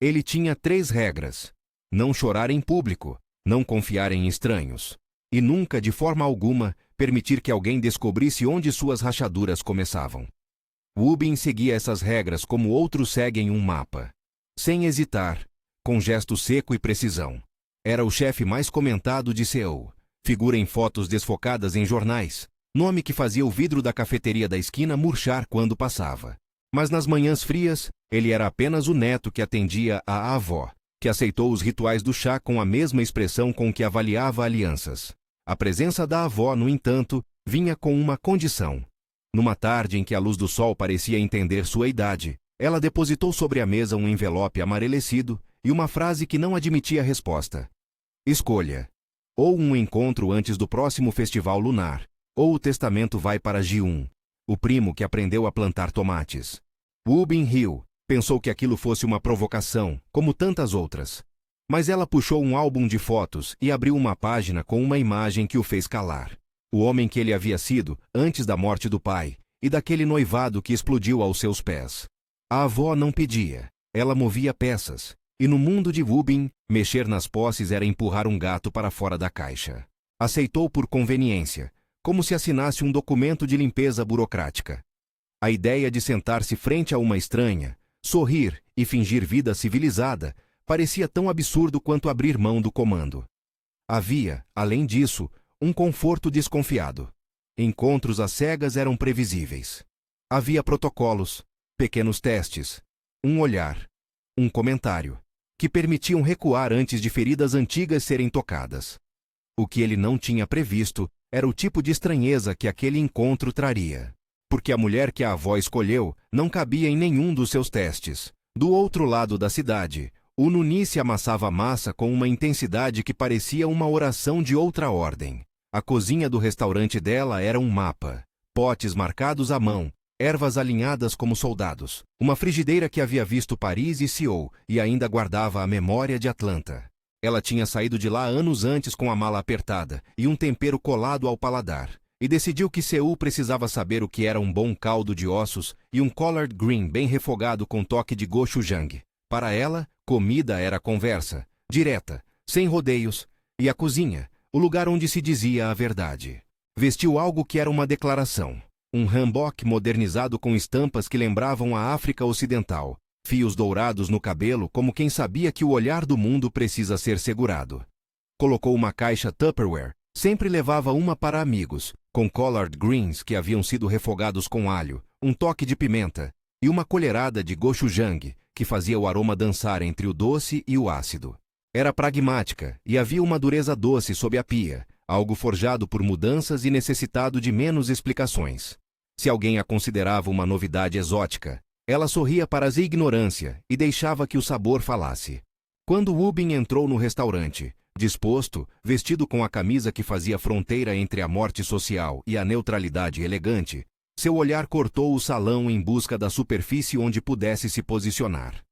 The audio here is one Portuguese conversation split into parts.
Ele tinha 3 regras: não chorar em público, não confiar em estranhos, e nunca, de forma alguma, permitir que alguém descobrisse onde suas rachaduras começavam. Wubin seguia essas regras como outros seguem um mapa. Sem hesitar, com gesto seco e precisão. Era o chefe mais comentado de Seul, figura em fotos desfocadas em jornais, nome que fazia o vidro da cafeteria da esquina murchar quando passava. Mas nas manhãs frias, ele era apenas o neto que atendia à avó, que aceitou os rituais do chá com a mesma expressão com que avaliava alianças. A presença da avó, no entanto, vinha com uma condição. Numa tarde em que a luz do sol parecia entender sua idade, ela depositou sobre a mesa um envelope amarelecido e uma frase que não admitia resposta. Escolha. Ou um encontro antes do próximo festival lunar, ou o testamento vai para Ji-un, o primo que aprendeu a plantar tomates. Wubin riu, pensou que aquilo fosse uma provocação, como tantas outras. Mas ela puxou um álbum de fotos e abriu uma página com uma imagem que o fez calar. O homem que ele havia sido antes da morte do pai, e daquele noivado que explodiu aos seus pés. A avó não pedia, ela movia peças, e no mundo de Wubin, mexer nas posses era empurrar um gato para fora da caixa. Aceitou por conveniência, como se assinasse um documento de limpeza burocrática. A ideia de sentar-se frente a uma estranha, sorrir e fingir vida civilizada, parecia tão absurdo quanto abrir mão do comando. Havia, além disso, um conforto desconfiado. Encontros às cegas eram previsíveis. Havia protocolos, pequenos testes, um olhar, um comentário, que permitiam recuar antes de feridas antigas serem tocadas. O que ele não tinha previsto era o tipo de estranheza que aquele encontro traria. Porque a mulher que a avó escolheu não cabia em nenhum dos seus testes. Do outro lado da cidade, o Nunice amassava massa com uma intensidade que parecia uma oração de outra ordem. A cozinha do restaurante dela era um mapa. Potes marcados à mão, ervas alinhadas como soldados, uma frigideira que havia visto Paris e Seul e ainda guardava a memória de Atlanta. Ela tinha saído de lá anos antes com a mala apertada e um tempero colado ao paladar, e decidiu que Seul precisava saber o que era um bom caldo de ossos e um collard green bem refogado com toque de gochujang. Para ela, comida era conversa, direta, sem rodeios, e a cozinha, o lugar onde se dizia a verdade. Vestiu algo que era uma declaração. Um hanbok modernizado com estampas que lembravam a África Ocidental, fios dourados no cabelo como quem sabia que o olhar do mundo precisa ser segurado. Colocou uma caixa Tupperware, sempre levava uma para amigos, com collard greens que haviam sido refogados com alho, um toque de pimenta, e uma colherada de gochujang, que fazia o aroma dançar entre o doce e o ácido. Era pragmática, e havia uma dureza doce sob a pia, algo forjado por mudanças e necessitado de menos explicações. Se alguém a considerava uma novidade exótica, ela sorria para a ignorância e deixava que o sabor falasse. Quando Wubin entrou no restaurante, disposto, vestido com a camisa que fazia fronteira entre a morte social e a neutralidade elegante, seu olhar cortou o salão em busca da superfície onde pudesse se posicionar.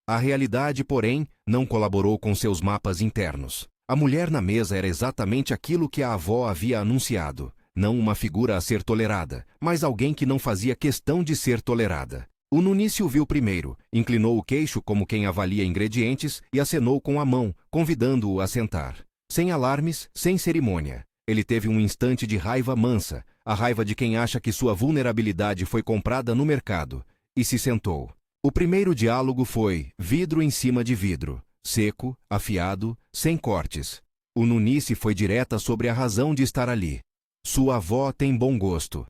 A realidade, porém, não colaborou com seus mapas internos. A mulher na mesa era exatamente aquilo que a avó havia anunciado, não uma figura a ser tolerada, mas alguém que não fazia questão de ser tolerada. O Nunice o viu primeiro, inclinou o queixo como quem avalia ingredientes e acenou com a mão, convidando-o a sentar. Sem alarmes, sem cerimônia. Ele teve um instante de raiva mansa, a raiva de quem acha que sua vulnerabilidade foi comprada no mercado, e se sentou. O primeiro diálogo foi vidro em cima de vidro, seco, afiado, sem cortes. O Nunice foi direta sobre a razão de estar ali. Sua avó tem bom gosto.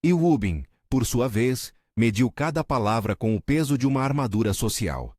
E Wubin, por sua vez, mediu cada palavra com o peso de uma armadura social.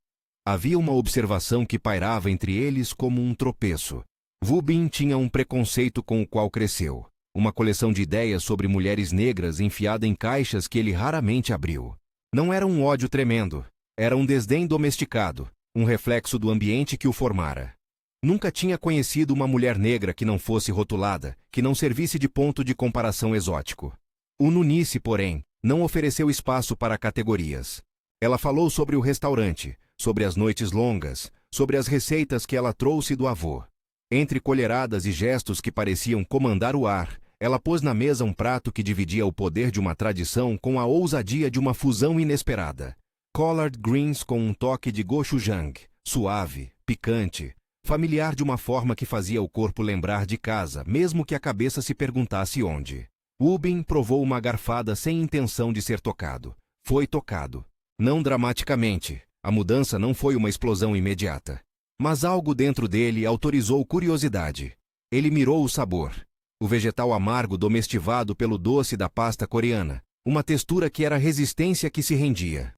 Havia uma observação que pairava entre eles como um tropeço. Wubin tinha um preconceito com o qual cresceu. Uma coleção de ideias sobre mulheres negras enfiada em caixas que ele raramente abriu. Não era um ódio tremendo. Era um desdém domesticado, um reflexo do ambiente que o formara. Nunca tinha conhecido uma mulher negra que não fosse rotulada, que não servisse de ponto de comparação exótico. O Nunice, porém, não ofereceu espaço para categorias. Ela falou sobre o restaurante, sobre as noites longas, sobre as receitas que ela trouxe do avô. Entre colheradas e gestos que pareciam comandar o ar, ela pôs na mesa um prato que dividia o poder de uma tradição com a ousadia de uma fusão inesperada. Collard greens com um toque de gochujang, suave, picante, familiar de uma forma que fazia o corpo lembrar de casa, mesmo que a cabeça se perguntasse onde. Ubin provou uma garfada sem intenção de ser tocado. Foi tocado. Não dramaticamente. A mudança não foi uma explosão imediata. Mas algo dentro dele autorizou curiosidade. Ele mirou o sabor. O vegetal amargo domestivado pelo doce da pasta coreana. Uma textura que era resistência que se rendia.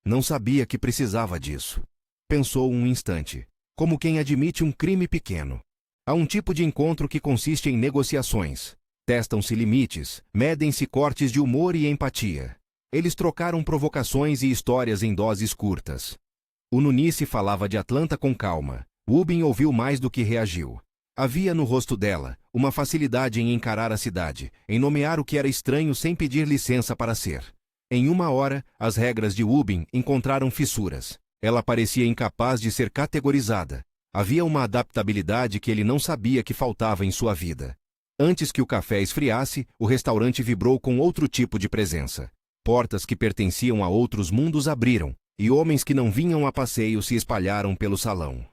Não sabia que precisava disso. Pensou um instante. Como quem admite um crime pequeno. Há um tipo de encontro que consiste em negociações. Testam-se limites, medem-se cortes de humor e empatia. Eles trocaram provocações e histórias em doses curtas. O Nunice falava de Atlanta com calma. Ubin ouviu mais do que reagiu. Havia no rosto dela uma facilidade em encarar a cidade, em nomear o que era estranho sem pedir licença para ser. Em uma hora, as regras de Ubin encontraram fissuras. Ela parecia incapaz de ser categorizada. Havia uma adaptabilidade que ele não sabia que faltava em sua vida. Antes que o café esfriasse, o restaurante vibrou com outro tipo de presença. Portas que pertenciam a outros mundos abriram, e homens que não vinham a passeio se espalharam pelo salão.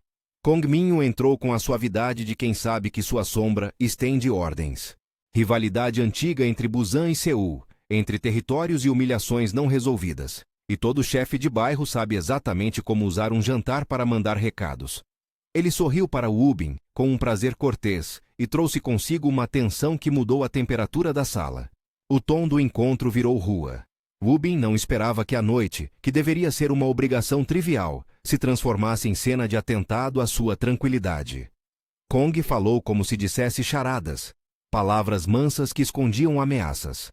Kong Minho entrou com a suavidade de quem sabe que sua sombra estende ordens. Rivalidade antiga entre Busan e Seul, entre territórios e humilhações não resolvidas. E todo chefe de bairro sabe exatamente como usar um jantar para mandar recados. Ele sorriu para Ubin, com um prazer cortês, e trouxe consigo uma tensão que mudou a temperatura da sala. O tom do encontro virou rua. Ubin não esperava que a noite, que deveria ser uma obrigação trivial, se transformasse em cena de atentado à sua tranquilidade. Kong falou como se dissesse charadas, palavras mansas que escondiam ameaças.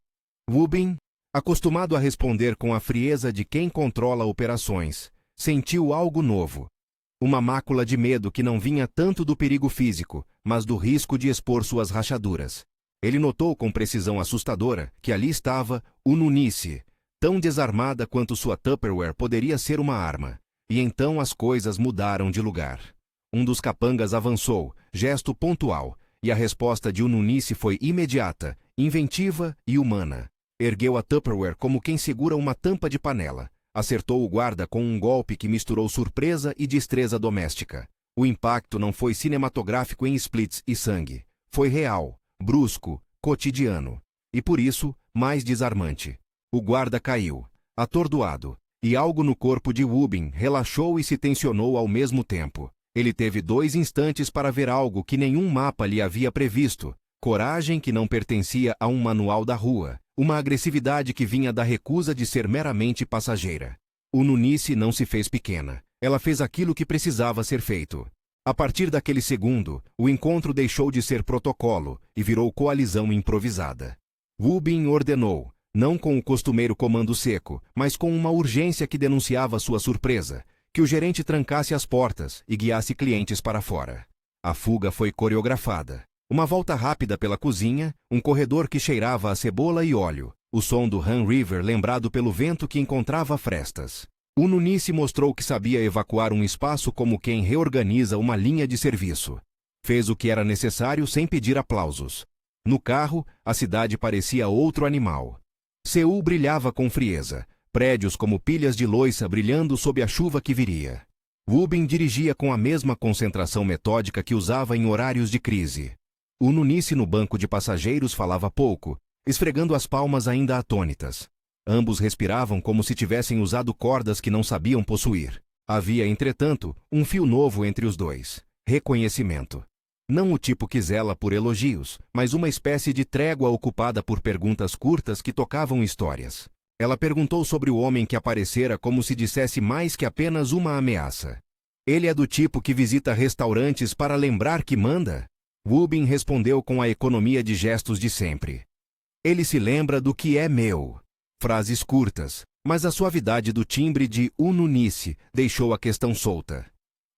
Ubin, acostumado a responder com a frieza de quem controla operações, sentiu algo novo. Uma mácula de medo que não vinha tanto do perigo físico, mas do risco de expor suas rachaduras. Ele notou com precisão assustadora que ali estava o Nunice, tão desarmada quanto sua Tupperware poderia ser uma arma. E então as coisas mudaram de lugar. Um dos capangas avançou, gesto pontual, e a resposta de Nunice foi imediata, inventiva e humana. Ergueu a Tupperware como quem segura uma tampa de panela. Acertou o guarda com um golpe que misturou surpresa e destreza doméstica. O impacto não foi cinematográfico em splits e sangue. Foi real, brusco, cotidiano. E por isso, mais desarmante. O guarda caiu, atordoado, e algo no corpo de Ubin relaxou e se tensionou ao mesmo tempo. Ele teve 2 instantes para ver algo que nenhum mapa lhe havia previsto. Coragem que não pertencia a um manual da rua. Uma agressividade que vinha da recusa de ser meramente passageira. O Nunice não se fez pequena. Ela fez aquilo que precisava ser feito. A partir daquele segundo, o encontro deixou de ser protocolo e virou coalizão improvisada. Ubin ordenou, não com o costumeiro comando seco, mas com uma urgência que denunciava sua surpresa, que o gerente trancasse as portas e guiasse clientes para fora. A fuga foi coreografada. Uma volta rápida pela cozinha, um corredor que cheirava a cebola e óleo, o som do Han River lembrado pelo vento que encontrava frestas. O Nunice mostrou que sabia evacuar um espaço como quem reorganiza uma linha de serviço. Fez o que era necessário sem pedir aplausos. No carro, a cidade parecia outro animal. Seul brilhava com frieza, prédios como pilhas de loiça brilhando sob a chuva que viria. Ubin dirigia com a mesma concentração metódica que usava em horários de crise. O Nunice no banco de passageiros falava pouco, esfregando as palmas ainda atônitas. Ambos respiravam como se tivessem usado cordas que não sabiam possuir. Havia, entretanto, um fio novo entre os dois: reconhecimento. Não o tipo que zela por elogios, mas uma espécie de trégua ocupada por perguntas curtas que tocavam histórias. Ela perguntou sobre o homem que aparecera como se dissesse mais que apenas uma ameaça. Ele é do tipo que visita restaurantes para lembrar que manda? Ubin respondeu com a economia de gestos de sempre. Ele se lembra do que é meu. Frases curtas, mas a suavidade do timbre de Nunice deixou a questão solta.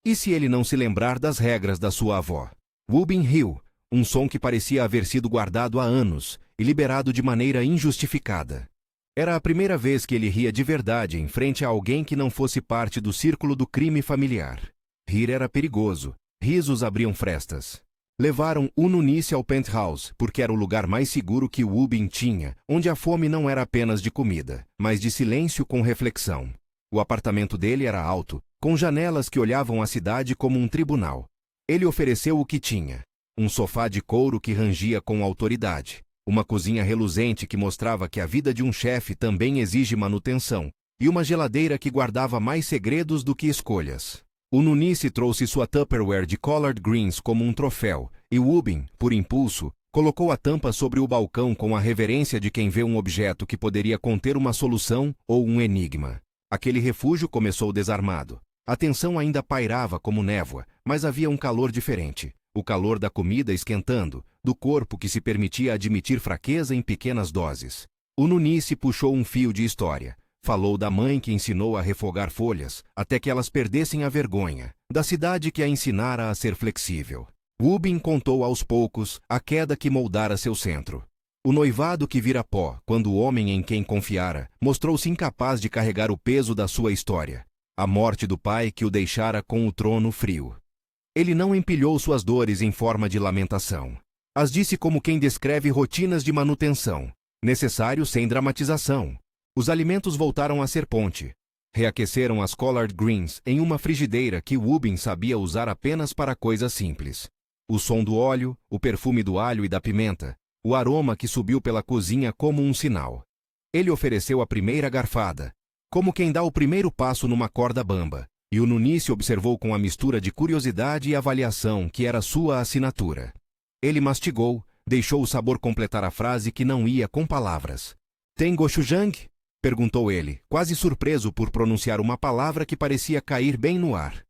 E se ele não se lembrar das regras da sua avó? Ubin riu, um som que parecia haver sido guardado há anos e liberado de maneira injustificada. Era a primeira vez que ele ria de verdade em frente a alguém que não fosse parte do círculo do crime familiar. Rir era perigoso. Risos abriam frestas. Levaram Nunice ao penthouse, porque era o lugar mais seguro que Ubin tinha, onde a fome não era apenas de comida, mas de silêncio com reflexão. O apartamento dele era alto, com janelas que olhavam a cidade como um tribunal. Ele ofereceu o que tinha: um sofá de couro que rangia com autoridade, uma cozinha reluzente que mostrava que a vida de um chefe também exige manutenção, e uma geladeira que guardava mais segredos do que escolhas. O Nunice trouxe sua Tupperware de collard greens como um troféu, e Wubin, por impulso, colocou a tampa sobre o balcão com a reverência de quem vê um objeto que poderia conter uma solução ou um enigma. Aquele refúgio começou desarmado. A tensão ainda pairava como névoa, mas havia um calor diferente. O calor da comida esquentando, do corpo que se permitia admitir fraqueza em pequenas doses. O Nunice puxou um fio de história. Falou da mãe que ensinou a refogar folhas, até que elas perdessem a vergonha, da cidade que a ensinara a ser flexível. Wubin contou aos poucos a queda que moldara seu centro. O noivado que vira pó, quando o homem em quem confiara mostrou-se incapaz de carregar o peso da sua história. A morte do pai que o deixara com o trono frio. Ele não empilhou suas dores em forma de lamentação. As disse como quem descreve rotinas de manutenção, necessário sem dramatização. Os alimentos voltaram a ser ponte. Reaqueceram as collard greens em uma frigideira que Wubin sabia usar apenas para coisas simples. O som do óleo, o perfume do alho e da pimenta, o aroma que subiu pela cozinha como um sinal. Ele ofereceu a primeira garfada, como quem dá o primeiro passo numa corda bamba, e o Nunice observou com a mistura de curiosidade e avaliação que era sua assinatura. Ele mastigou, deixou o sabor completar a frase que não ia com palavras. Tem gochujang? Perguntou ele, quase surpreso por pronunciar uma palavra que parecia cair bem no ar.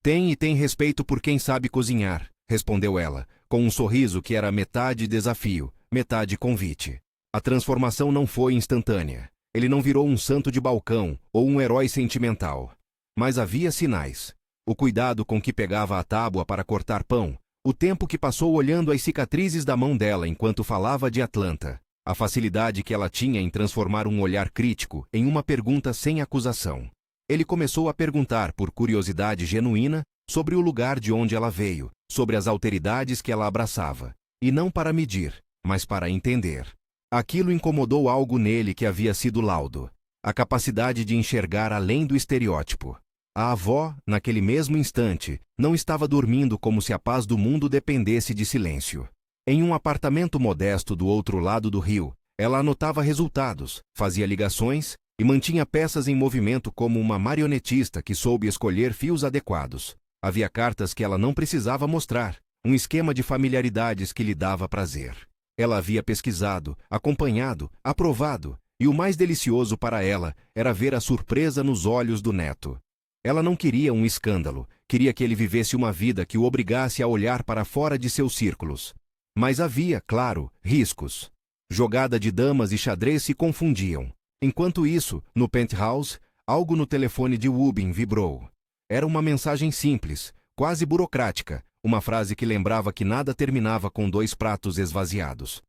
Tem e tem respeito por quem sabe cozinhar, respondeu ela, com um sorriso que era metade desafio, metade convite. A transformação não foi instantânea. Ele não virou um santo de balcão ou um herói sentimental. Mas havia sinais. O cuidado com que pegava a tábua para cortar pão, o tempo que passou olhando as cicatrizes da mão dela enquanto falava de Atlanta. A facilidade que ela tinha em transformar um olhar crítico em uma pergunta sem acusação. Ele começou a perguntar, por curiosidade genuína, sobre o lugar de onde ela veio, sobre as alteridades que ela abraçava. E não para medir, mas para entender. Aquilo incomodou algo nele que havia sido laudo. A capacidade de enxergar além do estereótipo. A avó, naquele mesmo instante, não estava dormindo como se a paz do mundo dependesse de silêncio. Em um apartamento modesto do outro lado do rio, ela anotava resultados, fazia ligações e mantinha peças em movimento como uma marionetista que soube escolher fios adequados. Havia cartas que ela não precisava mostrar, um esquema de familiaridades que lhe dava prazer. Ela havia pesquisado, acompanhado, aprovado, e o mais delicioso para ela era ver a surpresa nos olhos do neto. Ela não queria um escândalo, queria que ele vivesse uma vida que o obrigasse a olhar para fora de seus círculos. Mas havia, claro, riscos. Jogada de damas e xadrez se confundiam. Enquanto isso, no penthouse, algo no telefone de Wubin vibrou. Era uma mensagem simples, quase burocrática, uma frase que lembrava que nada terminava com 2 pratos esvaziados.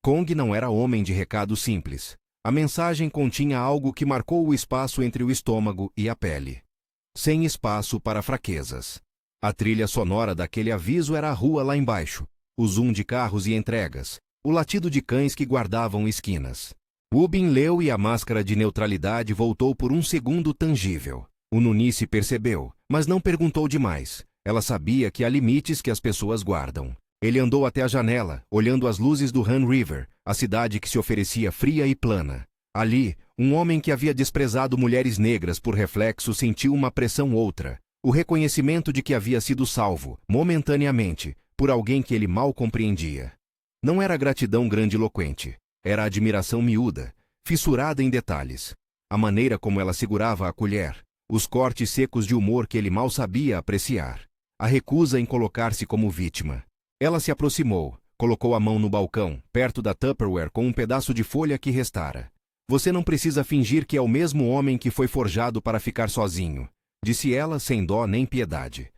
Kong não era homem de recado simples. A mensagem continha algo que marcou o espaço entre o estômago e a pele. Sem espaço para fraquezas. A trilha sonora daquele aviso era a rua lá embaixo. O zoom de carros e entregas, o latido de cães que guardavam esquinas. Wubin leu e a máscara de neutralidade voltou por um segundo tangível. O Nunice percebeu, mas não perguntou demais. Ela sabia que há limites que as pessoas guardam. Ele andou até a janela, olhando as luzes do Han River, a cidade que se oferecia fria e plana. Ali, um homem que havia desprezado mulheres negras por reflexo sentiu uma pressão outra. O reconhecimento de que havia sido salvo, momentaneamente, por alguém que ele mal compreendia. Não era gratidão grandiloquente, era admiração miúda, fissurada em detalhes. A maneira como ela segurava a colher, os cortes secos de humor que ele mal sabia apreciar. A recusa em colocar-se como vítima. Ela se aproximou, colocou a mão no balcão, perto da Tupperware com um pedaço de folha que restara. Você não precisa fingir que é o mesmo homem que foi forjado para ficar sozinho, disse ela sem dó nem piedade.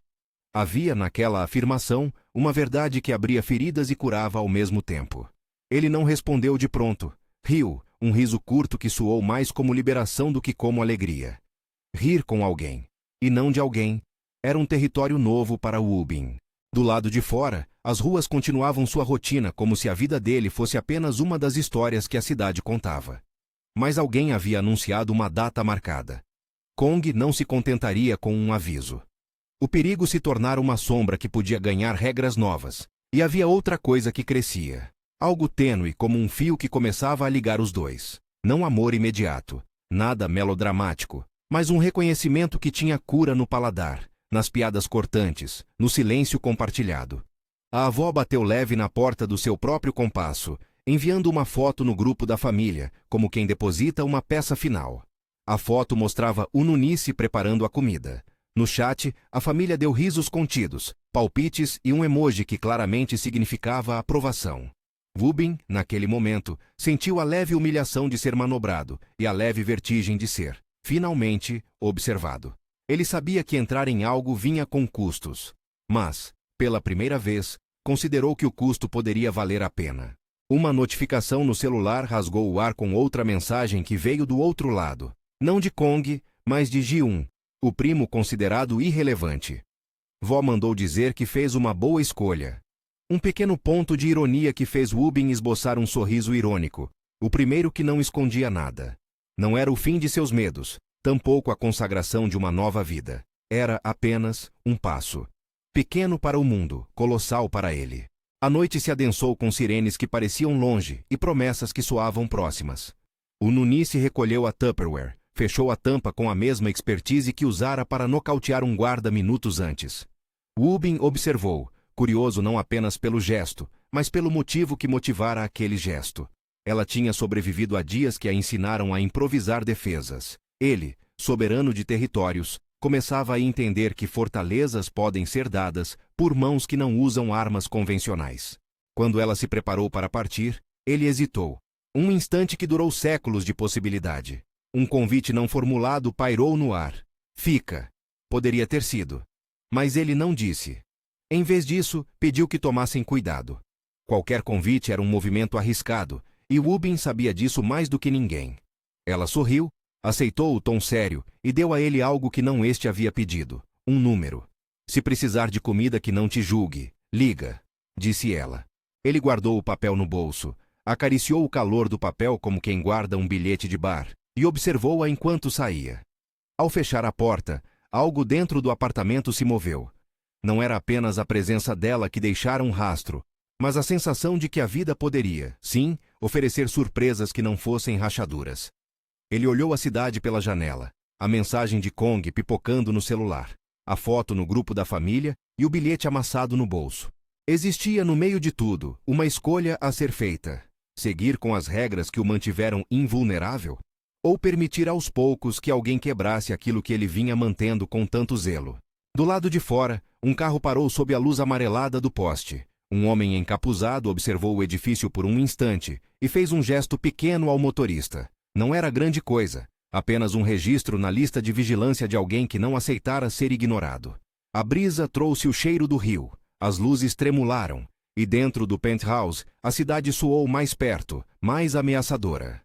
Havia naquela afirmação uma verdade que abria feridas e curava ao mesmo tempo. Ele não respondeu de pronto. Riu, um riso curto que soou mais como liberação do que como alegria. Rir com alguém, e não de alguém, era um território novo para Wubin. Do lado de fora, as ruas continuavam sua rotina como se a vida dele fosse apenas uma das histórias que a cidade contava. Mas alguém havia anunciado uma data marcada. Kong não se contentaria com um aviso. O perigo se tornara uma sombra que podia ganhar regras novas. E havia outra coisa que crescia. Algo tênue como um fio que começava a ligar os dois. Não amor imediato, nada melodramático, mas um reconhecimento que tinha cura no paladar, nas piadas cortantes, no silêncio compartilhado. A avó bateu leve na porta do seu próprio compasso, enviando uma foto no grupo da família, como quem deposita uma peça final. A foto mostrava o Nunice preparando a comida. No chat, a família deu risos contidos, palpites e um emoji que claramente significava aprovação. Wubin, naquele momento, sentiu a leve humilhação de ser manobrado e a leve vertigem de ser, finalmente, observado. Ele sabia que entrar em algo vinha com custos. Mas, pela primeira vez, considerou que o custo poderia valer a pena. Uma notificação no celular rasgou o ar com outra mensagem que veio do outro lado. Não de Kong, mas de Ji-un, o primo considerado irrelevante. Vó mandou dizer que fez uma boa escolha. Um pequeno ponto de ironia que fez Wubin esboçar um sorriso irônico, o primeiro que não escondia nada. Não era o fim de seus medos, tampouco a consagração de uma nova vida. Era apenas um passo. Pequeno para o mundo, colossal para ele. A noite se adensou com sirenes que pareciam longe e promessas que soavam próximas. O Nunice recolheu a Tupperware, fechou a tampa com a mesma expertise que usara para nocautear um guarda minutos antes. Wubin observou, curioso não apenas pelo gesto, mas pelo motivo que motivara aquele gesto. Ela tinha sobrevivido a dias que a ensinaram a improvisar defesas. Ele, soberano de territórios, começava a entender que fortalezas podem ser dadas por mãos que não usam armas convencionais. Quando ela se preparou para partir, ele hesitou. Um instante que durou séculos de possibilidade. Um convite não formulado pairou no ar. Fica. Poderia ter sido. Mas ele não disse. Em vez disso, pediu que tomassem cuidado. Qualquer convite era um movimento arriscado, e Wubin sabia disso mais do que ninguém. Ela sorriu, aceitou o tom sério e deu a ele algo que não este havia pedido, um número. Se precisar de comida que não te julgue, liga, disse ela. Ele guardou o papel no bolso, acariciou o calor do papel como quem guarda um bilhete de bar, e observou-a enquanto saía. Ao fechar a porta, algo dentro do apartamento se moveu. Não era apenas a presença dela que deixara um rastro, mas a sensação de que a vida poderia, sim, oferecer surpresas que não fossem rachaduras. Ele olhou a cidade pela janela, a mensagem de Kong pipocando no celular, a foto no grupo da família e o bilhete amassado no bolso. Existia no meio de tudo uma escolha a ser feita: seguir com as regras que o mantiveram invulnerável? Ou permitir aos poucos que alguém quebrasse aquilo que ele vinha mantendo com tanto zelo? Do lado de fora, um carro parou sob a luz amarelada do poste. Um homem encapuzado observou o edifício por um instante e fez um gesto pequeno ao motorista. Não era grande coisa, apenas um registro na lista de vigilância de alguém que não aceitara ser ignorado. A brisa trouxe o cheiro do rio, as luzes tremularam, e dentro do penthouse, a cidade soou mais perto, mais ameaçadora.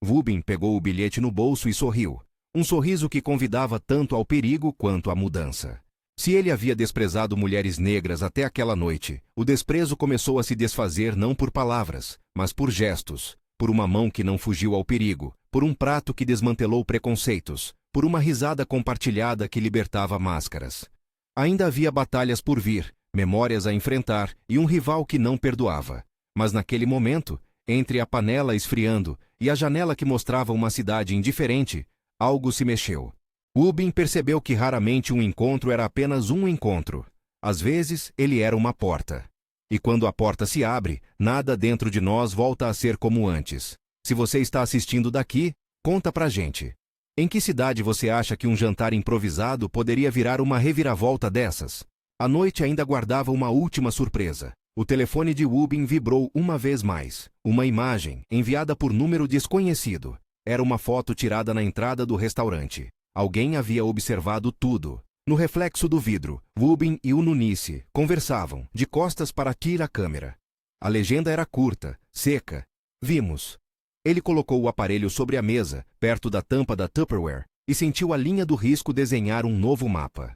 Wubin pegou o bilhete no bolso e sorriu, um sorriso que convidava tanto ao perigo quanto à mudança. Se ele havia desprezado mulheres negras até aquela noite, o desprezo começou a se desfazer não por palavras, mas por gestos, por uma mão que não fugiu ao perigo, por um prato que desmantelou preconceitos, por uma risada compartilhada que libertava máscaras. Ainda havia batalhas por vir, memórias a enfrentar e um rival que não perdoava. Mas naquele momento, entre a panela esfriando e a janela que mostrava uma cidade indiferente, algo se mexeu. Wubin percebeu que raramente um encontro era apenas um encontro. Às vezes, ele era uma porta. E quando a porta se abre, nada dentro de nós volta a ser como antes. Se você está assistindo daqui, conta pra gente. Em que cidade você acha que um jantar improvisado poderia virar uma reviravolta dessas? A noite ainda guardava uma última surpresa. O telefone de Wubin vibrou uma vez mais. Uma imagem, enviada por número desconhecido. Era uma foto tirada na entrada do restaurante. Alguém havia observado tudo. No reflexo do vidro, Wubin e o Nunice conversavam, de costas para a câmera. A legenda era curta, seca. Vimos. Ele colocou o aparelho sobre a mesa, perto da tampa da Tupperware, e sentiu a linha do risco desenhar um novo mapa.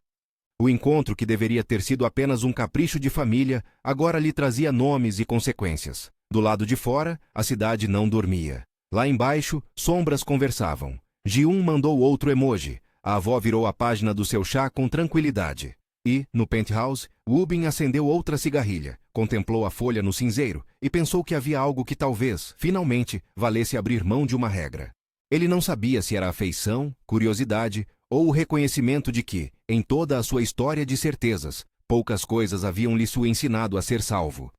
O encontro, que deveria ter sido apenas um capricho de família, agora lhe trazia nomes e consequências. Do lado de fora, a cidade não dormia. Lá embaixo, sombras conversavam. Ji-un mandou outro emoji. A avó virou a página do seu chá com tranquilidade. E, no penthouse, Rubin acendeu outra cigarrilha, contemplou a folha no cinzeiro e pensou que havia algo que talvez, finalmente, valesse abrir mão de uma regra. Ele não sabia se era afeição, curiosidade ou o reconhecimento de que, em toda a sua história de certezas, poucas coisas haviam lhe ensinado a ser salvo.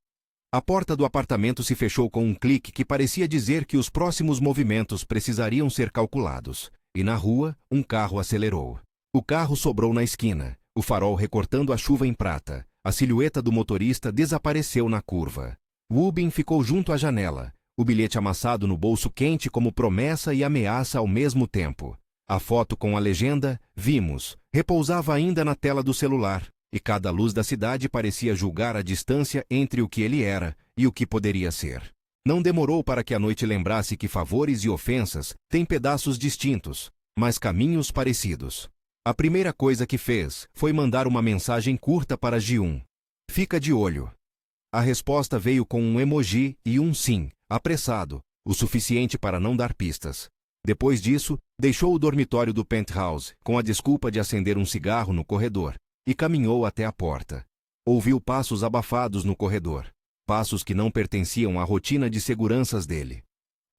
A porta do apartamento se fechou com um clique que parecia dizer que os próximos movimentos precisariam ser calculados. E na rua, um carro acelerou. O carro sobrou na esquina, o farol recortando a chuva em prata. A silhueta do motorista desapareceu na curva. Rubin ficou junto à janela, o bilhete amassado no bolso quente como promessa e ameaça ao mesmo tempo. A foto com a legenda "Vimos" repousava ainda na tela do celular, e cada luz da cidade parecia julgar a distância entre o que ele era e o que poderia ser. Não demorou para que a noite lembrasse que favores e ofensas têm pedaços distintos, mas caminhos parecidos. A primeira coisa que fez foi mandar uma mensagem curta para Ji-un. "Fica de olho." A resposta veio com um emoji e um sim, apressado, o suficiente para não dar pistas. Depois disso, deixou o dormitório do penthouse, com a desculpa de acender um cigarro no corredor, e caminhou até a porta. Ouviu passos abafados no corredor, passos que não pertenciam à rotina de seguranças dele.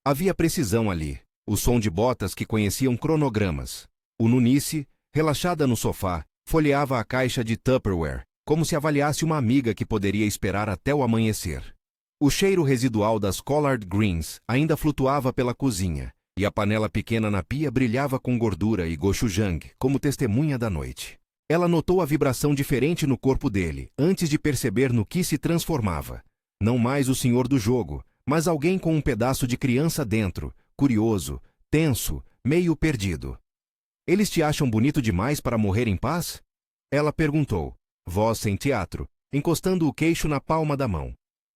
Havia precisão ali, o som de botas que conheciam cronogramas. O Nunice, relaxada no sofá, folheava a caixa de Tupperware, como se avaliasse uma amiga que poderia esperar até o amanhecer. O cheiro residual das collard greens ainda flutuava pela cozinha, e a panela pequena na pia brilhava com gordura e gochujang como testemunha da noite. Ela notou a vibração diferente no corpo dele, antes de perceber no que se transformava. Não mais o senhor do jogo, mas alguém com um pedaço de criança dentro, curioso, tenso, meio perdido. "Eles te acham bonito demais para morrer em paz?" Ela perguntou, voz sem teatro, encostando o queixo na palma da mão.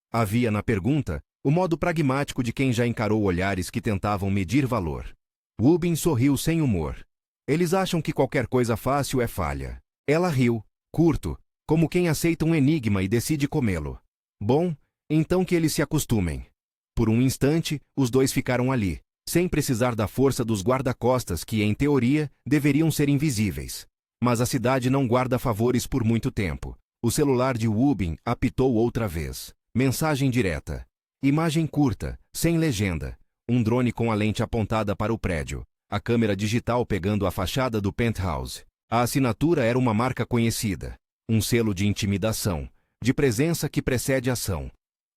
Havia na pergunta o modo pragmático de quem já encarou olhares que tentavam medir valor. Rubin sorriu sem humor. "Eles acham que qualquer coisa fácil é falha." Ela riu, curto, como quem aceita um enigma e decide comê-lo. "Bom, então que eles se acostumem." Por um instante, os dois ficaram ali, sem precisar da força dos guarda-costas que, em teoria, deveriam ser invisíveis. Mas a cidade não guarda favores por muito tempo. O celular de Rubin apitou outra vez. Mensagem direta. Imagem curta, sem legenda. Um drone com a lente apontada para o prédio. A câmera digital pegando a fachada do penthouse. A assinatura era uma marca conhecida. Um selo de intimidação, de presença que precede ação.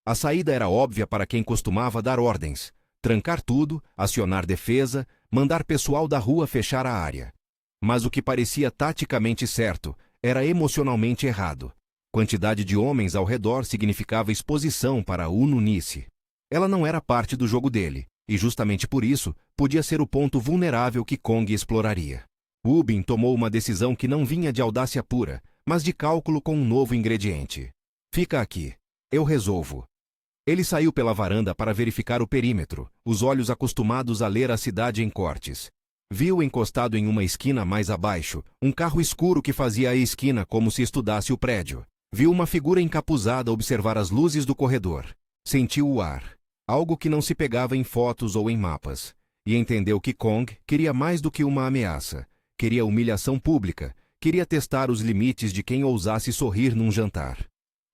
A saída era óbvia para quem costumava dar ordens. Trancar tudo, acionar defesa, mandar pessoal da rua fechar a área. Mas o que parecia taticamente certo era emocionalmente errado. Quantidade de homens ao redor significava exposição para o Nunice. Ela não era parte do jogo dele, e justamente por isso podia ser o ponto vulnerável que Kong exploraria. Rubin tomou uma decisão que não vinha de audácia pura, mas de cálculo com um novo ingrediente. "Fica aqui. Eu resolvo." Ele saiu pela varanda para verificar o perímetro, os olhos acostumados a ler a cidade em cortes. Viu encostado em uma esquina mais abaixo, um carro escuro que fazia a esquina como se estudasse o prédio. Viu uma figura encapuzada observar as luzes do corredor. Sentiu o ar, algo que não se pegava em fotos ou em mapas, e entendeu que Kong queria mais do que uma ameaça. Queria humilhação pública, queria testar os limites de quem ousasse sorrir num jantar.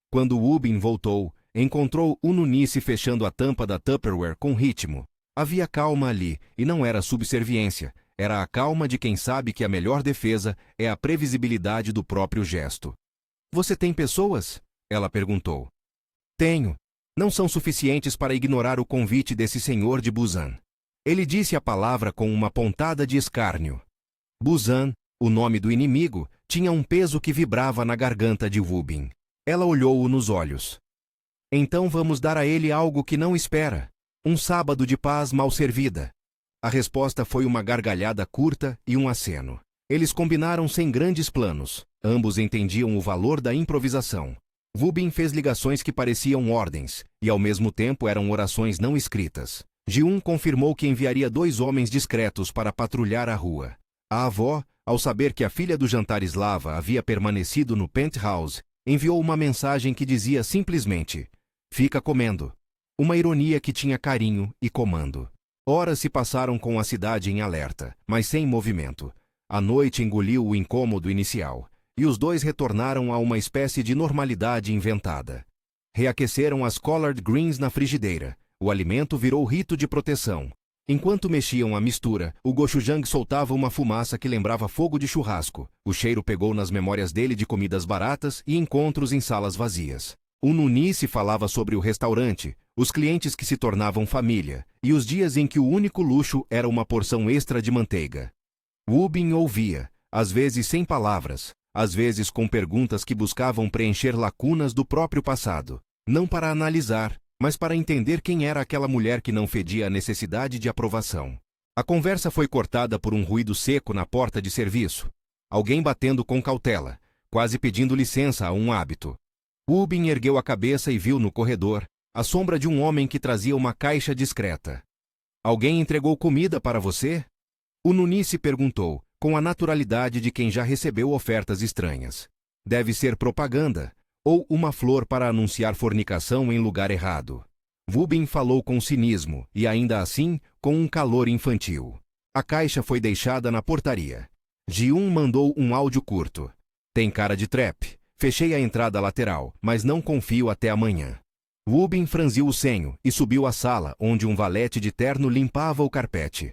Quando Rubin voltou, encontrou o Nunice fechando a tampa da Tupperware com ritmo. Havia calma ali, e não era subserviência, era a calma de quem sabe que a melhor defesa é a previsibilidade do próprio gesto. "Você tem pessoas?" ela perguntou. "Tenho. Não são suficientes para ignorar o convite desse senhor de Busan." Ele disse a palavra com uma pontada de escárnio. Busan, o nome do inimigo, tinha um peso que vibrava na garganta de Rubin. Ela olhou-o nos olhos. "Então vamos dar a ele algo que não espera. Um sábado de paz mal servida." A resposta foi uma gargalhada curta e um aceno. Eles combinaram sem grandes planos. Ambos entendiam o valor da improvisação. Rubin fez ligações que pareciam ordens, e ao mesmo tempo eram orações não escritas. Ji-un confirmou que enviaria 2 homens discretos para patrulhar a rua. A avó, ao saber que a filha do jantar eslava havia permanecido no penthouse, enviou uma mensagem que dizia simplesmente: "Fica comendo." Uma ironia que tinha carinho e comando. Horas se passaram com a cidade em alerta, mas sem movimento. A noite engoliu o incômodo inicial, e os dois retornaram a uma espécie de normalidade inventada. Reaqueceram as collard greens na frigideira. O alimento virou rito de proteção. Enquanto mexiam a mistura, o gochujang soltava uma fumaça que lembrava fogo de churrasco. O cheiro pegou nas memórias dele de comidas baratas e encontros em salas vazias. O Nuni se falava sobre o restaurante, os clientes que se tornavam família, e os dias em que o único luxo era uma porção extra de manteiga. Wubin ouvia, às vezes sem palavras, às vezes com perguntas que buscavam preencher lacunas do próprio passado, não para analisar, mas para entender quem era aquela mulher que não fedia a necessidade de aprovação. A conversa foi cortada por um ruído seco na porta de serviço. Alguém batendo com cautela, quase pedindo licença a um hábito. Wubin ergueu a cabeça e viu no corredor a sombra de um homem que trazia uma caixa discreta. Alguém entregou comida para você? O Nuni se perguntou, com a naturalidade de quem já recebeu ofertas estranhas. Deve ser propaganda, ou uma flor para anunciar fornicação em lugar errado. Wubin falou com cinismo e, ainda assim, com um calor infantil. A caixa foi deixada na portaria. Ji-un mandou um áudio curto. Tem cara de trap. Fechei a entrada lateral, mas não confio até amanhã. Wubin franziu o senho e subiu à sala, onde um valete de terno limpava o carpete.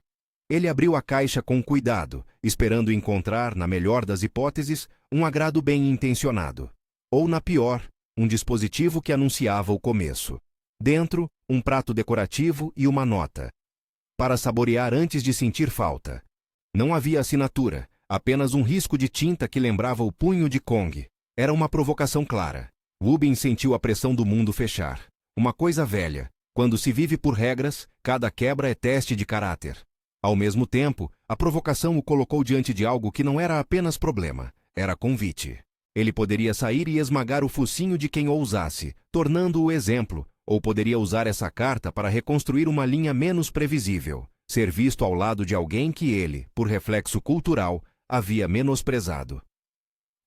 Ele abriu a caixa com cuidado, esperando encontrar, na melhor das hipóteses, um agrado bem intencionado. Ou, na pior, um dispositivo que anunciava o começo. Dentro, um prato decorativo e uma nota. Para saborear antes de sentir falta. Não havia assinatura, apenas um risco de tinta que lembrava o punho de Kong. Era uma provocação clara. Wubin sentiu a pressão do mundo fechar. Uma coisa velha. Quando se vive por regras, cada quebra é teste de caráter. Ao mesmo tempo, a provocação o colocou diante de algo que não era apenas problema, era convite. Ele poderia sair e esmagar o focinho de quem ousasse, tornando-o exemplo, ou poderia usar essa carta para reconstruir uma linha menos previsível, ser visto ao lado de alguém que ele, por reflexo cultural, havia menosprezado.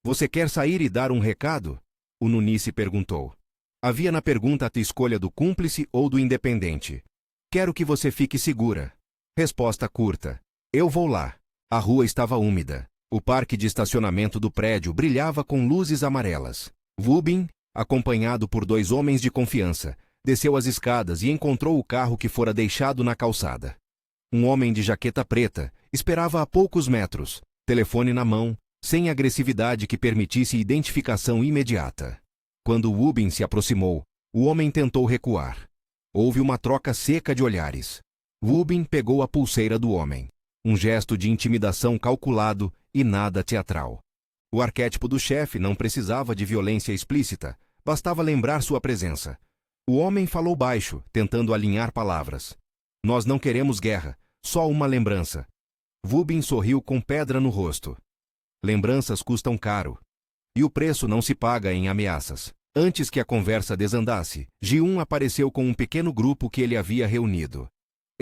Você quer sair e dar um recado? O Nuni se perguntou. Havia na pergunta a escolha do cúmplice ou do independente. Quero que você fique segura. Resposta curta. Eu vou lá. A rua estava úmida. O parque de estacionamento do prédio brilhava com luzes amarelas. Wubin, acompanhado por dois homens de confiança, desceu as escadas e encontrou o carro que fora deixado na calçada. Um homem de jaqueta preta esperava a poucos metros, telefone na mão, sem agressividade que permitisse identificação imediata. Quando Wubin se aproximou, o homem tentou recuar. Houve uma troca seca de olhares. Wubin pegou a pulseira do homem. Um gesto de intimidação calculado e nada teatral. O arquétipo do chefe não precisava de violência explícita, bastava lembrar sua presença. O homem falou baixo, tentando alinhar palavras. Nós não queremos guerra, só uma lembrança. Wubin sorriu com pedra no rosto. Lembranças custam caro. E o preço não se paga em ameaças. Antes que a conversa desandasse, Ji-un apareceu com um pequeno grupo que ele havia reunido.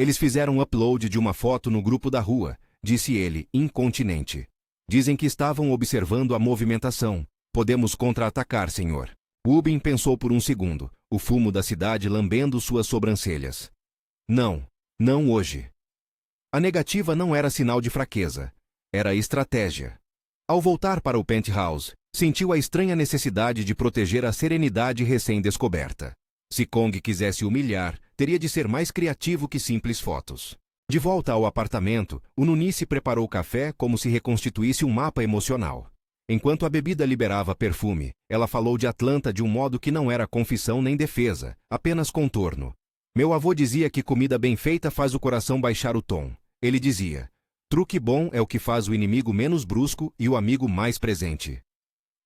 Eles fizeram um upload de uma foto no grupo da rua, disse ele, incontinente. Dizem que estavam observando a movimentação. Podemos contra-atacar, senhor. Wubin pensou por um segundo, o fumo da cidade lambendo suas sobrancelhas. Não, não hoje. A negativa não era sinal de fraqueza. Era estratégia. Ao voltar para o penthouse, sentiu a estranha necessidade de proteger a serenidade recém-descoberta. Se Kong quisesse humilhar, teria de ser mais criativo que simples fotos. De volta ao apartamento, o Nuni se preparou café como se reconstituísse um mapa emocional. Enquanto a bebida liberava perfume, ela falou de Atlanta de um modo que não era confissão nem defesa, apenas contorno. Meu avô dizia que comida bem feita faz o coração baixar o tom. Ele dizia, truque bom é o que faz o inimigo menos brusco e o amigo mais presente.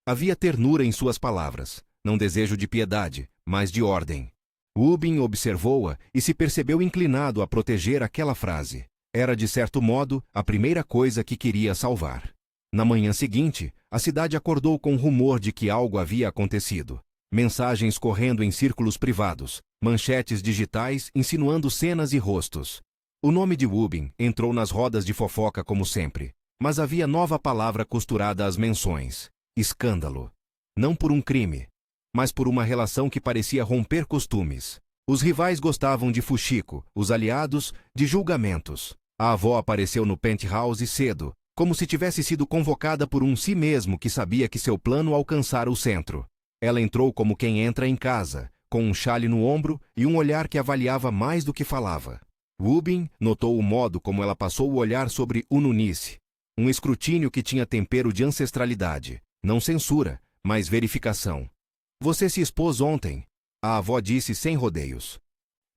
Havia ternura em suas palavras, não desejo de piedade, mas de ordem. Wubin observou-a e se percebeu inclinado a proteger aquela frase. Era, de certo modo, a primeira coisa que queria salvar. Na manhã seguinte, a cidade acordou com o rumor de que algo havia acontecido. Mensagens correndo em círculos privados, manchetes digitais insinuando cenas e rostos. O nome de Wubin entrou nas rodas de fofoca como sempre, mas havia nova palavra costurada às menções. Escândalo. Não por um crime, mas por uma relação que parecia romper costumes. Os rivais gostavam de fuxico, os aliados, de julgamentos. A avó apareceu no penthouse cedo, como se tivesse sido convocada por um si mesmo que sabia que seu plano alcançara o centro. Ela entrou como quem entra em casa, com um xale no ombro e um olhar que avaliava mais do que falava. Wubin notou o modo como ela passou o olhar sobre Ununice. Um escrutínio que tinha tempero de ancestralidade, não censura, mas verificação. Você se expôs ontem, a avó disse sem rodeios.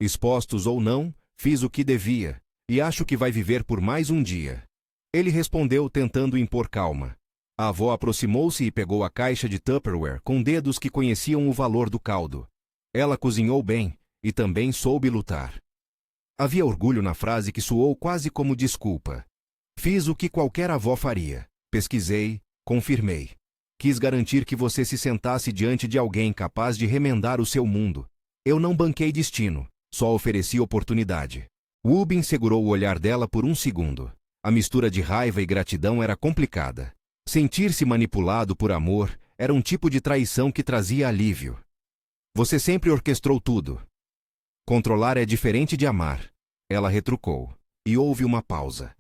Expostos ou não, fiz o que devia, e acho que vai viver por mais um dia. Ele respondeu tentando impor calma. A avó aproximou-se e pegou a caixa de Tupperware com dedos que conheciam o valor do caldo. Ela cozinhou bem, e também soube lutar. Havia orgulho na frase que soou quase como desculpa. Fiz o que qualquer avó faria. Pesquisei, confirmei. Quis garantir que você se sentasse diante de alguém capaz de remendar o seu mundo. Eu não banquei destino, só ofereci oportunidade. Wubin segurou o olhar dela por um segundo. A mistura de raiva e gratidão era complicada. Sentir-se manipulado por amor era um tipo de traição que trazia alívio. Você sempre orquestrou tudo. Controlar é diferente de amar. Ela retrucou. E houve uma pausa.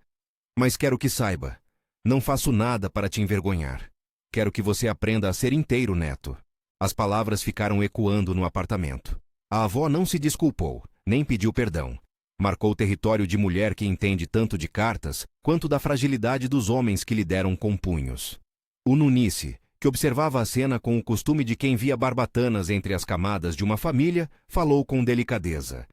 Mas quero que saiba. Não faço nada para te envergonhar. Quero que você aprenda a ser inteiro, neto. As palavras ficaram ecoando no apartamento. A avó não se desculpou, nem pediu perdão. Marcou território de mulher que entende tanto de cartas, quanto da fragilidade dos homens que lhe deram com punhos. Ununice, que observava a cena com o costume de quem via barbatanas entre as camadas de uma família, falou com delicadeza.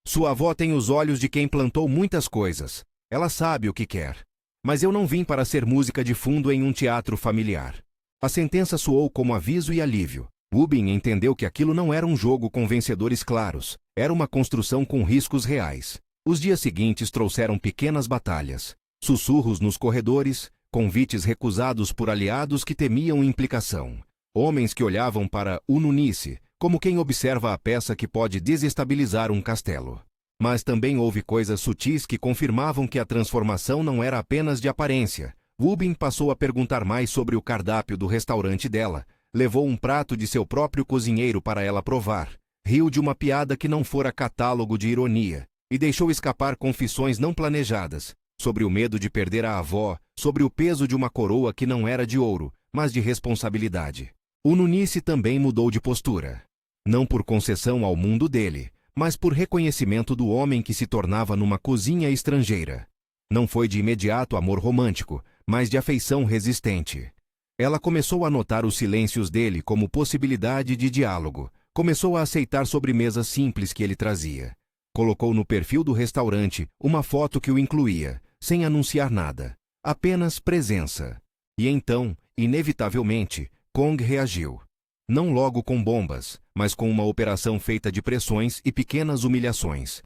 Sua avó tem os olhos de quem plantou muitas coisas. Ela sabe o que quer. Mas eu não vim para ser música de fundo em um teatro familiar. A sentença soou como aviso e alívio. Wubin entendeu que aquilo não era um jogo com vencedores claros. Era uma construção com riscos reais. Os dias seguintes trouxeram pequenas batalhas. Sussurros nos corredores, convites recusados por aliados que temiam implicação. Homens que olhavam para Ununice, como quem observa a peça que pode desestabilizar um castelo. Mas também houve coisas sutis que confirmavam que a transformação não era apenas de aparência. Wubin passou a perguntar mais sobre o cardápio do restaurante dela, levou um prato de seu próprio cozinheiro para ela provar, riu de uma piada que não fora catálogo de ironia, e deixou escapar confissões não planejadas, sobre o medo de perder a avó, sobre o peso de uma coroa que não era de ouro, mas de responsabilidade. Ununice também mudou de postura. Não por concessão ao mundo dele, mas por reconhecimento do homem que se tornava numa cozinha estrangeira. Não foi de imediato amor romântico, mas de afeição resistente. Ela começou a notar os silêncios dele como possibilidade de diálogo, começou a aceitar sobremesas simples que ele trazia. Colocou no perfil do restaurante uma foto que o incluía, sem anunciar nada, apenas presença. E então, inevitavelmente, Kong reagiu. Não logo com bombas, mas com uma operação feita de pressões e pequenas humilhações.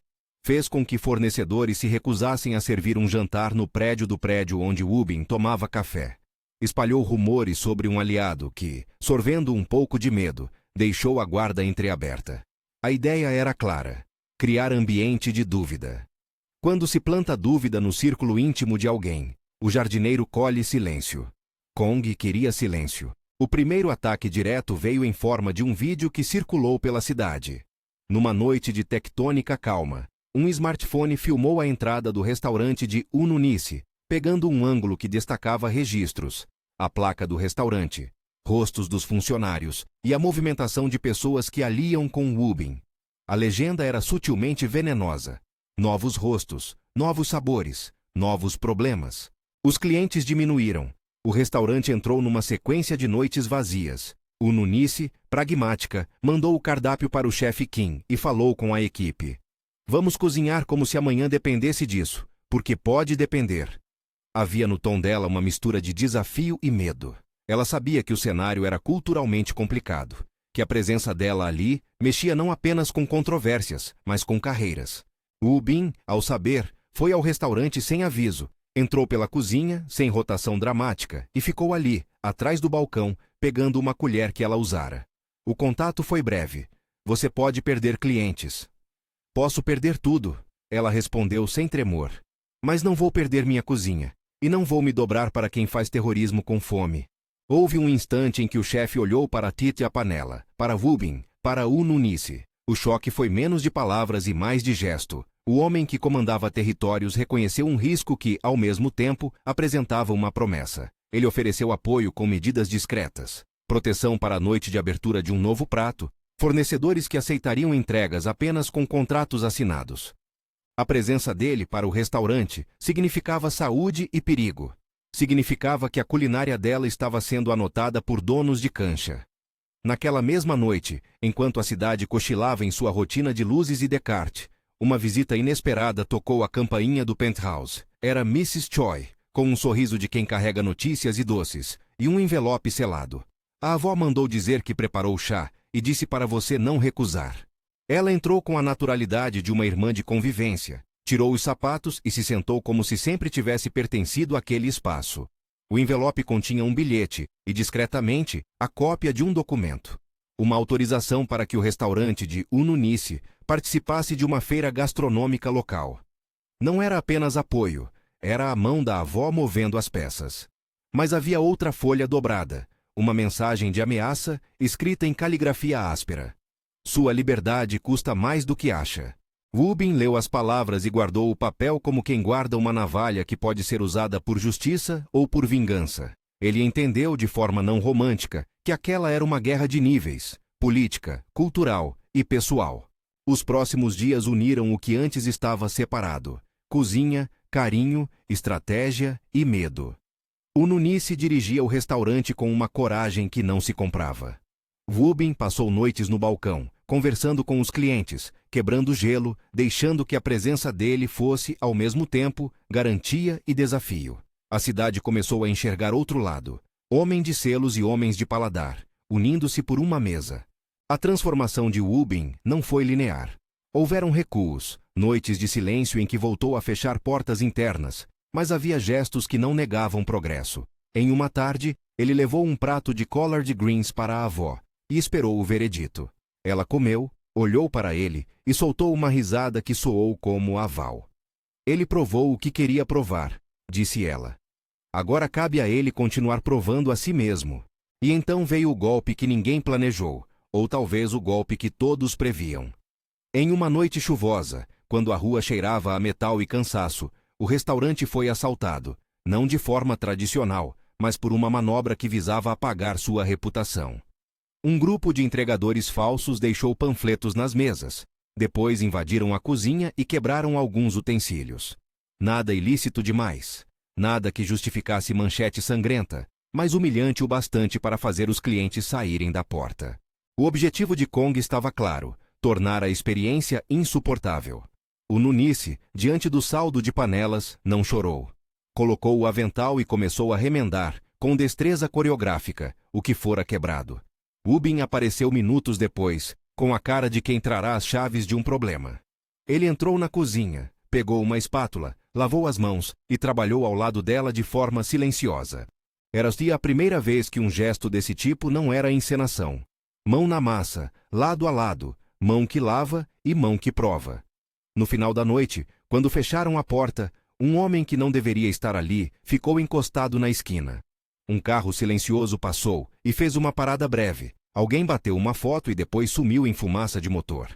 Fez com que fornecedores se recusassem a servir um jantar no prédio do prédio onde Wubin tomava café. Espalhou rumores sobre um aliado que, sorvendo um pouco de medo, deixou a guarda entreaberta. A ideia era clara: criar ambiente de dúvida. Quando se planta dúvida no círculo íntimo de alguém, o jardineiro colhe silêncio. Kong queria silêncio. O primeiro ataque direto veio em forma de um vídeo que circulou pela cidade. Numa noite de tectônica calma, um smartphone filmou a entrada do restaurante de Ununice, pegando um ângulo que destacava registros, a placa do restaurante, rostos dos funcionários e a movimentação de pessoas que ali iam com Wubin. A legenda era sutilmente venenosa. Novos rostos, novos sabores, novos problemas. Os clientes diminuíram. O restaurante entrou numa sequência de noites vazias. Ununice, pragmática, mandou o cardápio para o chefe Kim e falou com a equipe. Vamos cozinhar como se amanhã dependesse disso, porque pode depender. Havia no tom dela uma mistura de desafio e medo. Ela sabia que o cenário era culturalmente complicado, que a presença dela ali mexia não apenas com controvérsias, mas com carreiras. Wubin, ao saber, foi ao restaurante sem aviso, entrou pela cozinha, sem rotação dramática, e ficou ali, atrás do balcão, pegando uma colher que ela usara. O contato foi breve. Você pode perder clientes. Posso perder tudo, ela respondeu sem tremor. Mas não vou perder minha cozinha. E não vou me dobrar para quem faz terrorismo com fome. Houve um instante em que o chefe olhou para Tite e a panela, para Wubin, para Ununice. O choque foi menos de palavras e mais de gesto. O homem que comandava territórios reconheceu um risco que, ao mesmo tempo, apresentava uma promessa. Ele ofereceu apoio com medidas discretas, proteção para a noite de abertura de um novo prato, fornecedores que aceitariam entregas apenas com contratos assinados. A presença dele para o restaurante significava saúde e perigo. Significava que a culinária dela estava sendo anotada por donos de cancha. Naquela mesma noite, enquanto a cidade cochilava em sua rotina de luzes e Descartes, uma visita inesperada tocou a campainha do penthouse. Era Mrs. Choi, com um sorriso de quem carrega notícias e doces, e um envelope selado. A avó mandou dizer que preparou o chá e disse para você não recusar. Ela entrou com a naturalidade de uma irmã de convivência, tirou os sapatos e se sentou como se sempre tivesse pertencido àquele espaço. O envelope continha um bilhete e, discretamente, a cópia de um documento. Uma autorização para que o restaurante de Ununice participasse de uma feira gastronômica local. Não era apenas apoio, era a mão da avó movendo as peças. Mas havia outra folha dobrada, uma mensagem de ameaça escrita em caligrafia áspera. Sua liberdade custa mais do que acha. Wubin leu as palavras e guardou o papel como quem guarda uma navalha que pode ser usada por justiça ou por vingança. Ele entendeu de forma não romântica que aquela era uma guerra de níveis, política, cultural e pessoal. Os próximos dias uniram o que antes estava separado: cozinha, carinho, estratégia e medo. Ununice dirigia o restaurante com uma coragem que não se comprava. Wubin passou noites no balcão, conversando com os clientes, quebrando gelo, deixando que a presença dele fosse, ao mesmo tempo, garantia e desafio. A cidade começou a enxergar outro lado: homem de selos e homens de paladar, unindo-se por uma mesa. A transformação de Wubin não foi linear. Houveram recuos, noites de silêncio em que voltou a fechar portas internas, mas havia gestos que não negavam progresso. Em uma tarde, ele levou um prato de collard greens para a avó e esperou o veredito. Ela comeu, olhou para ele e soltou uma risada que soou como aval. Ele provou o que queria provar, disse ela. Agora cabe a ele continuar provando a si mesmo. E então veio o golpe que ninguém planejou, ou talvez o golpe que todos previam. Em uma noite chuvosa, quando a rua cheirava a metal e cansaço, o restaurante foi assaltado, não de forma tradicional, mas por uma manobra que visava apagar sua reputação. Um grupo de entregadores falsos deixou panfletos nas mesas. Depois invadiram a cozinha e quebraram alguns utensílios. Nada ilícito demais. Nada que justificasse manchete sangrenta, mas humilhante o bastante para fazer os clientes saírem da porta. O objetivo de Kong estava claro: tornar a experiência insuportável. O Nunice, diante do saldo de panelas, não chorou. Colocou o avental e começou a remendar, com destreza coreográfica, o que fora quebrado. Wubin apareceu minutos depois, com a cara de quem trará as chaves de um problema. Ele entrou na cozinha, pegou uma espátula, lavou as mãos e trabalhou ao lado dela de forma silenciosa. Era a primeira vez que um gesto desse tipo não era encenação. Mão na massa, lado a lado, mão que lava e mão que prova. No final da noite, quando fecharam a porta, um homem que não deveria estar ali ficou encostado na esquina. Um carro silencioso passou e fez uma parada breve. Alguém bateu uma foto e depois sumiu em fumaça de motor.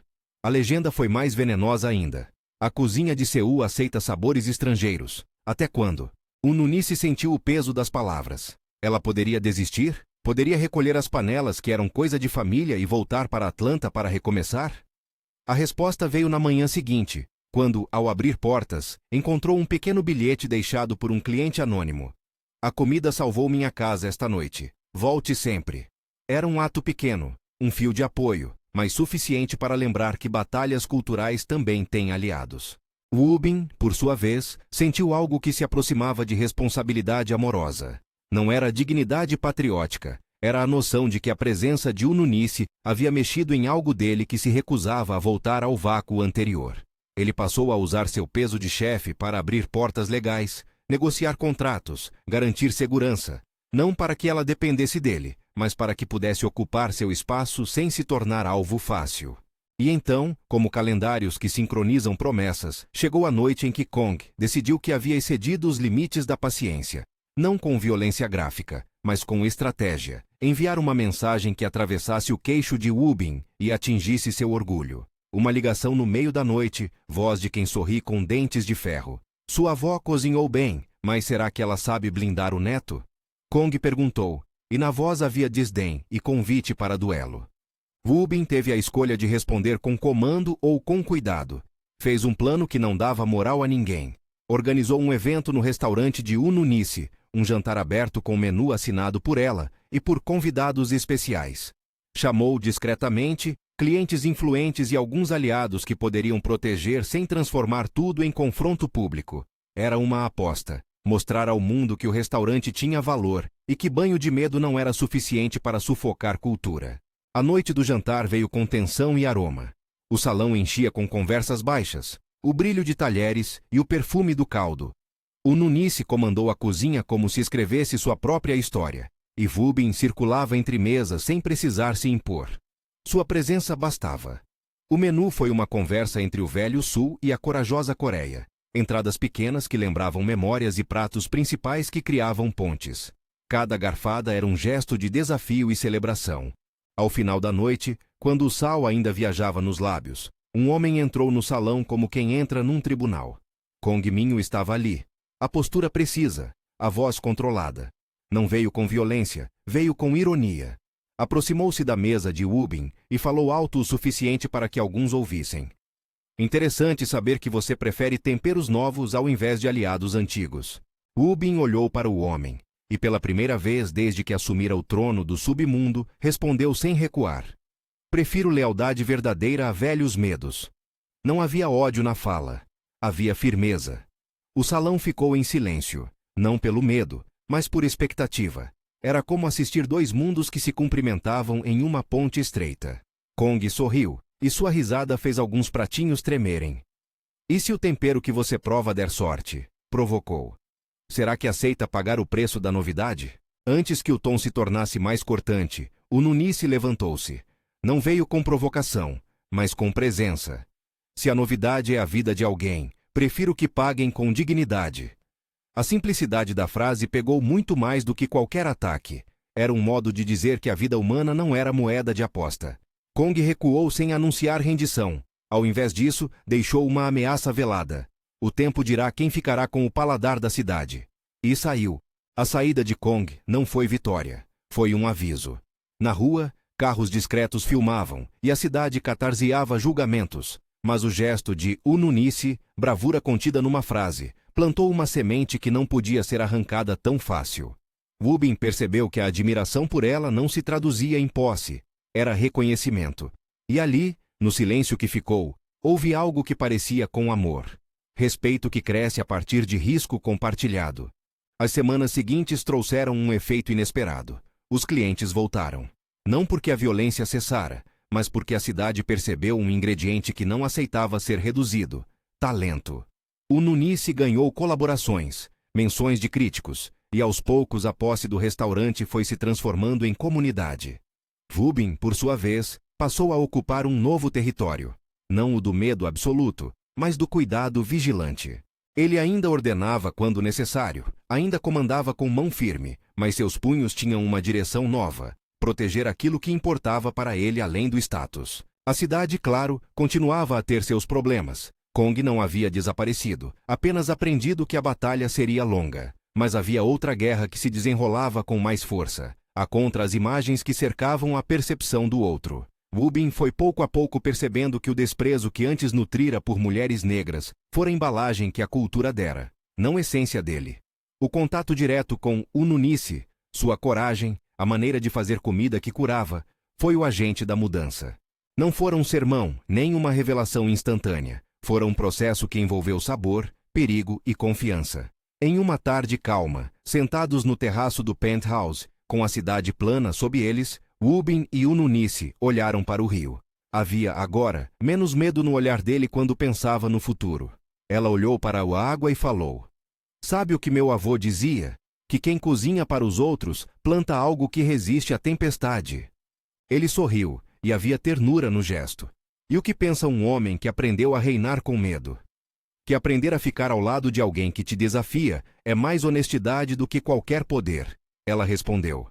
A legenda foi mais venenosa ainda. A cozinha de Seul aceita sabores estrangeiros. Até quando? Ununice sentiu o peso das palavras. Ela poderia desistir? Poderia recolher as panelas que eram coisa de família e voltar para Atlanta para recomeçar? A resposta veio na manhã seguinte, quando, ao abrir portas, encontrou um pequeno bilhete deixado por um cliente anônimo. A comida salvou minha casa esta noite. Volte sempre. Era um ato pequeno, um fio de apoio, mas suficiente para lembrar que batalhas culturais também têm aliados. Wubin, por sua vez, sentiu algo que se aproximava de responsabilidade amorosa. Não era dignidade patriótica, era a noção de que a presença de Ununice havia mexido em algo dele que se recusava a voltar ao vácuo anterior. Ele passou a usar seu peso de chefe para abrir portas legais, negociar contratos, garantir segurança, não para que ela dependesse dele, mas para que pudesse ocupar seu espaço sem se tornar alvo fácil. E então, como calendários que sincronizam promessas, chegou a noite em que Kong decidiu que havia excedido os limites da paciência. Não com violência gráfica, mas com estratégia. Enviar uma mensagem que atravessasse o queixo de Wubin e atingisse seu orgulho. Uma ligação no meio da noite, voz de quem sorri com dentes de ferro. Sua avó cozinhou bem, mas será que ela sabe blindar o neto? Kong perguntou, e na voz havia desdém e convite para duelo. Wubin teve a escolha de responder com comando ou com cuidado. Fez um plano que não dava moral a ninguém. Organizou um evento no restaurante de Ununice, um jantar aberto com menu assinado por ela e por convidados especiais. Chamou discretamente clientes influentes e alguns aliados que poderiam proteger sem transformar tudo em confronto público. Era uma aposta. Mostrar ao mundo que o restaurante tinha valor e que banho de medo não era suficiente para sufocar cultura. A noite do jantar veio com tensão e aroma. O salão enchia com conversas baixas, o brilho de talheres e o perfume do caldo. Ununice comandou a cozinha como se escrevesse sua própria história, e Wubin circulava entre mesas sem precisar se impor. Sua presença bastava. O menu foi uma conversa entre o velho Sul e a corajosa Coreia. Entradas pequenas que lembravam memórias e pratos principais que criavam pontes. Cada garfada era um gesto de desafio e celebração. Ao final da noite, quando o sal ainda viajava nos lábios, um homem entrou no salão como quem entra num tribunal. Kong Minho estava ali. A postura precisa, a voz controlada. Não veio com violência, veio com ironia. Aproximou-se da mesa de Wubin e falou alto o suficiente para que alguns ouvissem. Interessante saber que você prefere temperos novos ao invés de aliados antigos. Wubin olhou para o homem, e pela primeira vez desde que assumira o trono do submundo, respondeu sem recuar. Prefiro lealdade verdadeira a velhos medos. Não havia ódio na fala. Havia firmeza. O salão ficou em silêncio, não pelo medo, mas por expectativa. Era como assistir dois mundos que se cumprimentavam em uma ponte estreita. Kong sorriu, e sua risada fez alguns pratinhos tremerem. E se o tempero que você prova der sorte? Provocou. Será que aceita pagar o preço da novidade? Antes que o tom se tornasse mais cortante, Ununice levantou-se. Não veio com provocação, mas com presença. Se a novidade é a vida de alguém, prefiro que paguem com dignidade. A simplicidade da frase pegou muito mais do que qualquer ataque. Era um modo de dizer que a vida humana não era moeda de aposta. Kong recuou sem anunciar rendição. Ao invés disso, deixou uma ameaça velada. O tempo dirá quem ficará com o paladar da cidade. E saiu. A saída de Kong não foi vitória. Foi um aviso. Na rua, carros discretos filmavam, e a cidade catarseava julgamentos. Mas o gesto de Ununice, bravura contida numa frase, plantou uma semente que não podia ser arrancada tão fácil. Wubin percebeu que a admiração por ela não se traduzia em posse, era reconhecimento. E ali, no silêncio que ficou, houve algo que parecia com amor. Respeito que cresce a partir de risco compartilhado. As semanas seguintes trouxeram um efeito inesperado. Os clientes voltaram. Não porque a violência cessara, mas porque a cidade percebeu um ingrediente que não aceitava ser reduzido: talento. Ununice ganhou colaborações, menções de críticos, e aos poucos a posse do restaurante foi se transformando em comunidade. Wubin, por sua vez, passou a ocupar um novo território. Não o do medo absoluto, mas do cuidado vigilante. Ele ainda ordenava quando necessário, ainda comandava com mão firme, mas seus punhos tinham uma direção nova: proteger aquilo que importava para ele além do status. A cidade, claro, continuava a ter seus problemas. Kong não havia desaparecido, apenas aprendido que a batalha seria longa. Mas havia outra guerra que se desenrolava com mais força, a contra as imagens que cercavam a percepção do outro. Wubin foi pouco a pouco percebendo que o desprezo que antes nutrira por mulheres negras fora a embalagem que a cultura dera, não essência dele. O contato direto com Ununice, sua coragem, a maneira de fazer comida que curava, foi o agente da mudança. Não fora um sermão, nem uma revelação instantânea. Fora um processo que envolveu sabor, perigo e confiança. Em uma tarde calma, sentados no terraço do penthouse, com a cidade plana sob eles, Wubin e Ununice olharam para o rio. Havia, agora, menos medo no olhar dele quando pensava no futuro. Ela olhou para a água e falou: "Sabe o que meu avô dizia? Que quem cozinha para os outros planta algo que resiste à tempestade." Ele sorriu, e havia ternura no gesto. E o que pensa um homem que aprendeu a reinar com medo? Que aprender a ficar ao lado de alguém que te desafia é mais honestidade do que qualquer poder. Ela respondeu.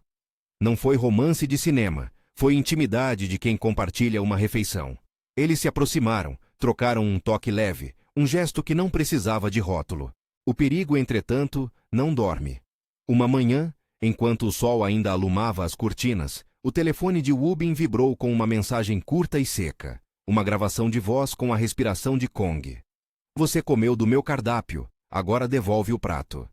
Não foi romance de cinema, foi intimidade de quem compartilha uma refeição. Eles se aproximaram, trocaram um toque leve, um gesto que não precisava de rótulo. O perigo, entretanto, não dorme. Uma manhã, enquanto o sol ainda alumava as cortinas, o telefone de Wubin vibrou com uma mensagem curta e seca. Uma gravação de voz com a respiração de Kong. Você comeu do meu cardápio, agora devolve o prato.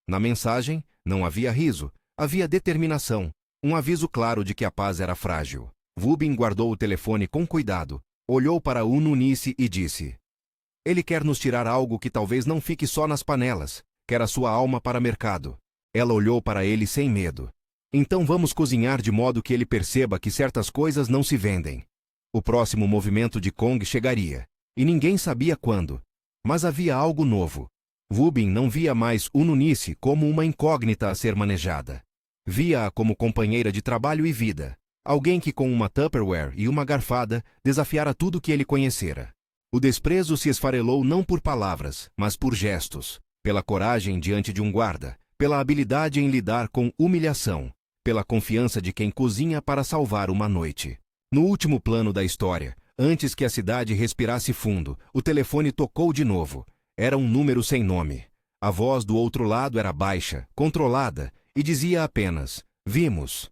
Na mensagem, não havia riso, havia determinação, um aviso claro de que a paz era frágil. Wubin guardou o telefone com cuidado, olhou para Ununice e disse: Ele quer nos tirar algo que talvez não fique só nas panelas, quer a sua alma para mercado. Ela olhou para ele sem medo. Então vamos cozinhar de modo que ele perceba que certas coisas não se vendem. O próximo movimento de Kong chegaria, e ninguém sabia quando. Mas havia algo novo. Wubin não via mais Ununice como uma incógnita a ser manejada. Via-a como companheira de trabalho e vida, alguém que com uma Tupperware e uma garfada desafiara tudo que ele conhecera. O desprezo se esfarelou não por palavras, mas por gestos, pela coragem diante de um guarda, pela habilidade em lidar com humilhação, pela confiança de quem cozinha para salvar uma noite. No último plano da história, antes que a cidade respirasse fundo, o telefone tocou de novo. Era um número sem nome. A voz do outro lado era baixa, controlada, e dizia apenas: Vimos.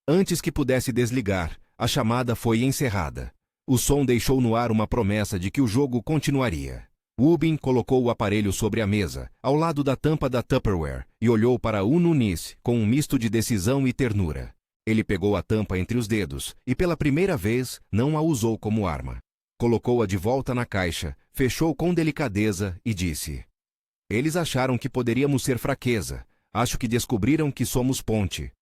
Antes que pudesse desligar, a chamada foi encerrada. O som deixou no ar uma promessa de que o jogo continuaria. Wubin colocou o aparelho sobre a mesa, ao lado da tampa da Tupperware, e olhou para Ununice com um misto de decisão e ternura. Ele pegou a tampa entre os dedos e, pela primeira vez, não a usou como arma. Colocou-a de volta na caixa, fechou com delicadeza e disse: Eles acharam que poderíamos ser fraqueza. Acho que descobriram que somos ponte.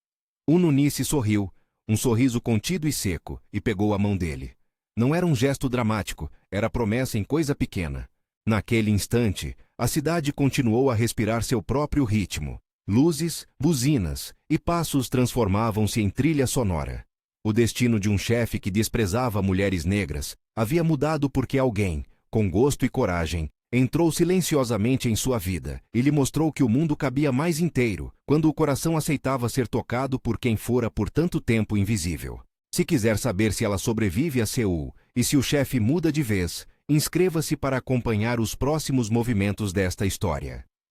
Ununice sorriu, um sorriso contido e seco, e pegou a mão dele. Não era um gesto dramático, era promessa em coisa pequena. Naquele instante, a cidade continuou a respirar seu próprio ritmo. Luzes, buzinas e passos transformavam-se em trilha sonora. O destino de um chefe que desprezava mulheres negras havia mudado porque alguém, com gosto e coragem, entrou silenciosamente em sua vida e lhe mostrou que o mundo cabia mais inteiro quando o coração aceitava ser tocado por quem fora por tanto tempo invisível. Se quiser saber se ela sobrevive a Seul e se o chefe muda de vez, inscreva-se para acompanhar os próximos movimentos desta história.